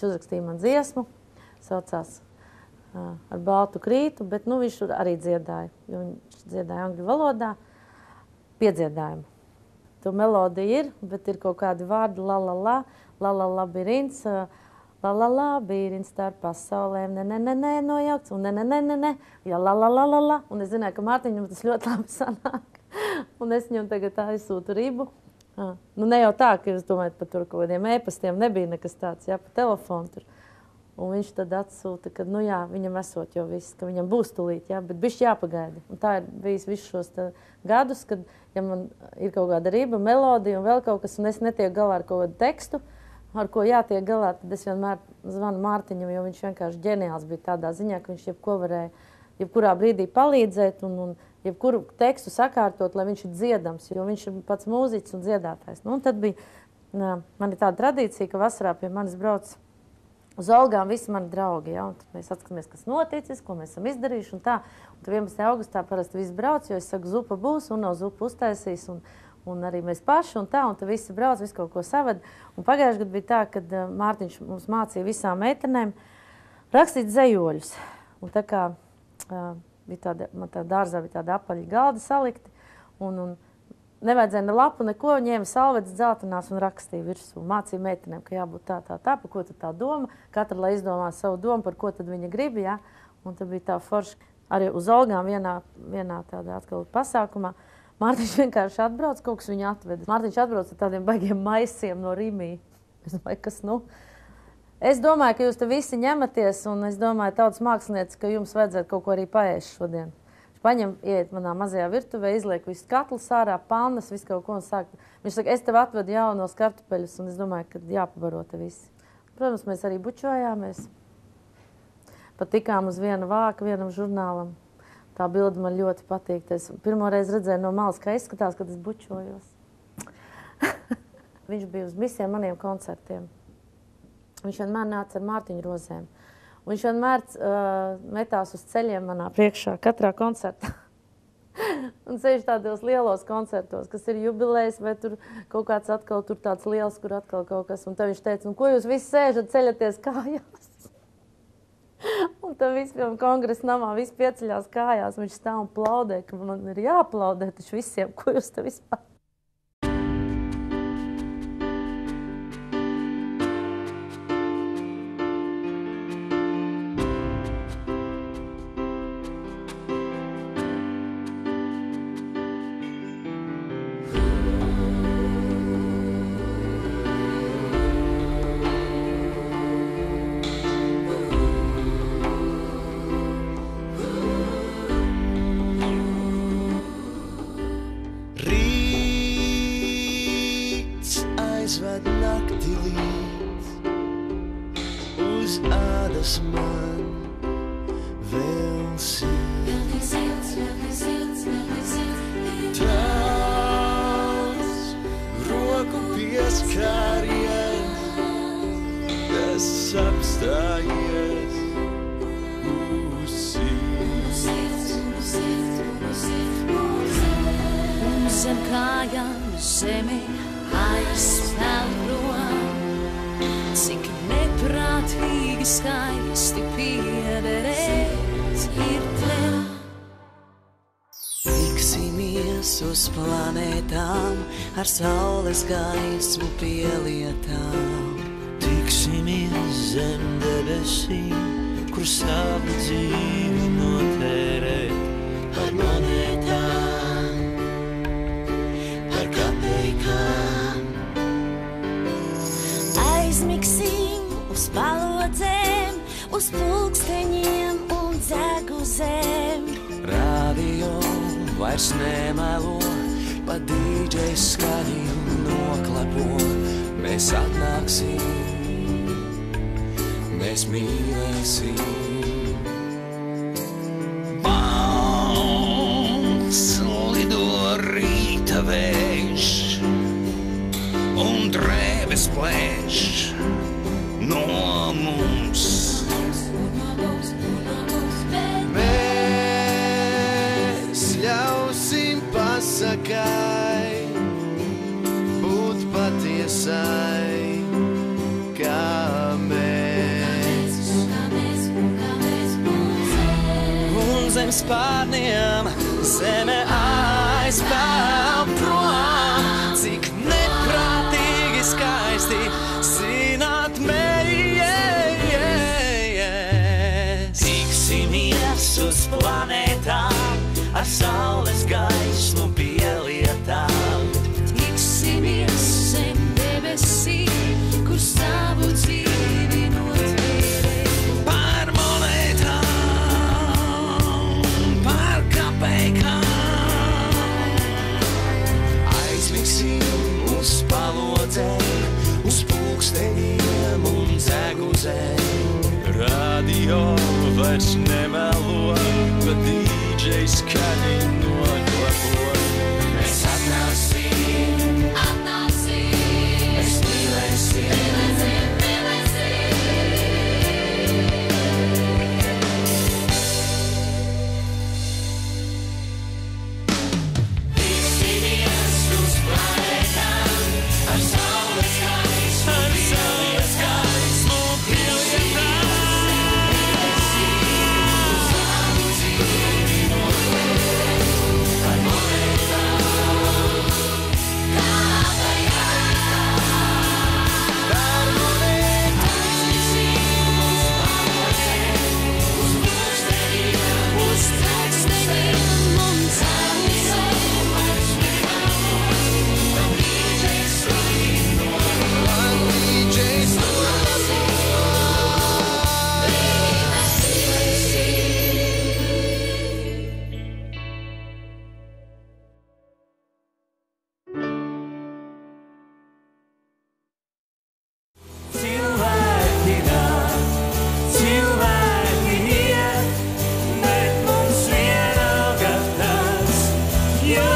viņš uzrakstīja man dziesmu, saucās Ar baltu krītu, bet nu, viņš arī dziedāja, jo viņš dziedāja angļu valodā piedziedājumu. To melodija ir, bet ir kaut kādi vārdi la labirins, la labirins starp pasaulēm, ne, nojaukts, un ne, ja la, un es zināju, ka Mārtiņam tas ļoti labi sanāk, un es viņam tagad aizsūtu ribu. Nu, ne jau tā, ka es domāju, par tur kaut kādiem ēpastiem nebija nekas tāds, jā, pa telefonu tur. Un viņš tad atsūta, ka, nu jā, viņam esot jau viss, ka viņam būs tulīt, jā, bet bišķi jāpagaida. Un tā ir bijis visus šos gadus, kad, ja man ir kaut kāda riba, melodija un vēl kaut kas, un es netieku galā ar kaut kādu tekstu, ar ko jātiek galā, tad es vienmēr zvanu Mārtiņam, jo viņš vienkārši ģeniāls bija tādā ziņā, ka viņš jebko varēja, jebkurā brīdī palīdzēt un jebkuru tekstu sakārtot, lai viņš ir dziedams, jo viņš ir pats mūziķis un dziedātājs. Nu, un tad bija, man ir tāda tradīcija, ka vasarā pie manis brauc uz Olgām visi mani draugi, ja, un tad mēs atskatāmies, kas noticis, ko mēs esam izdarījuši, un tā. Un tad 11. augustā parasti viss brauc, jo es saku, zupa būs, un nav zupa uztaisīs, un arī mēs paši, un tā, un tad visi brauc, visu kaut ko saved. Un pagājuši gadu bija tā, kad Mārtiņš mums mācīja visām meitenēm rakstīt zejoļus. Un tā kā bija tāda, man tā dārzā bija tāda apaļa galda salikti, un nevajadzēja ne lapu, neko, ņēma salvetes dzeltenās un rakstīja virsū. Mācīja meitenēm, ka jābūt tā, par ko tad tā doma. Katra, lai izdomā savu domu, par ko tad viņa grib, jā. Un tad bija tā forši. Arī uz Olgām vienā tādā atkal pasākumā. Mārtiņš vienkārši atbrauc, kaut kas viņu atveda. Mārtiņš atbrauc ar tādiem baigiem maisiem no Rimī. Es domāju, kas nu? Es domāju, ka jūs te visi ņematies, un es domāju, tautas mākslinieci, ka jums vajadzētu kaut ko arī paēst šodien. Paņem, ieiet manā mazajā virtuvē, izliek visu katlus ārā, pannas, visu kaut ko un sāk. Viņš saka, es tev atvedu jaunos kartupeļus, un es domāju, ka jāpabaro te visi. Protams, mēs arī bučojāmies. Pat tikām uz vienu vāku, vienam žurnālam. Tā bilde man ļoti patīk. Es pirmoreiz redzēju no malas, kā izskatās, kad es bučojos. Viņš bija uz visiem maniem koncertiem. Viņš vienmēr nāca ar Mārtiņu rozēm. Un viņš vienmēr metās uz ceļiem manā priekšā, katrā koncertā. Un ceļš tādos lielos koncertos, kas ir jubilejas, vai tur kaut kāds atkal tur tāds liels, kur atkal kaut kas. Un tad viņš teica, un ko jūs visi sēžat, ceļaties kājās? Un tad viss pie kongresa namā, viss pieceļās kājās. Viņš stāv un plaudē, ka man ir jāplaudē taču visiem, ko jūs te vispār. aizved nakti līdz, uz ādas man vēl silts. Tavs roku pieskāries, tas apstājies uz sirds. Un zem kājām zemi aizspēlro, cik neprātīgi skaisti piederēt ir tev. Tiksimies uz planētām, ar saules gaismu pielietām. Tiksimies zem debesīm, kur savu dzīvi notērēt par monētām, par kapeikām. Aizmiksim uz palodzēm, uz pulksteņiem un dzeguzēm. Radio vairs nemelo, pa DJ skaņu noklepo. Mēs atnāksim, mēs mīlēsim. Balts lido rīta vējš, un drēbes plēš no mums. Mēs ļausim pasakai būt patiesai, kā mēs. spārniem, zeme aizpeld prom. Cik neprātīgi skaisti zināt mējies. Tiksimies uz planētām, ar saules gaismu pielietām. Tiksimies zem debesīm, kur savu dzīvi notvērē. Par monētām, par kapeikām. Aizmigsim uz palodzēm, uz pulksteņiem un dzeguzēm. Radio vairs nemelo, bet DJs skaņi noklabo. Mēs atnāksim, mēs mīlēsim. Tiksimies uz planētām, ar saules gaismu pielietām. Cilvēki nāk, cilvēki iet, bet mums vienalga tas, jo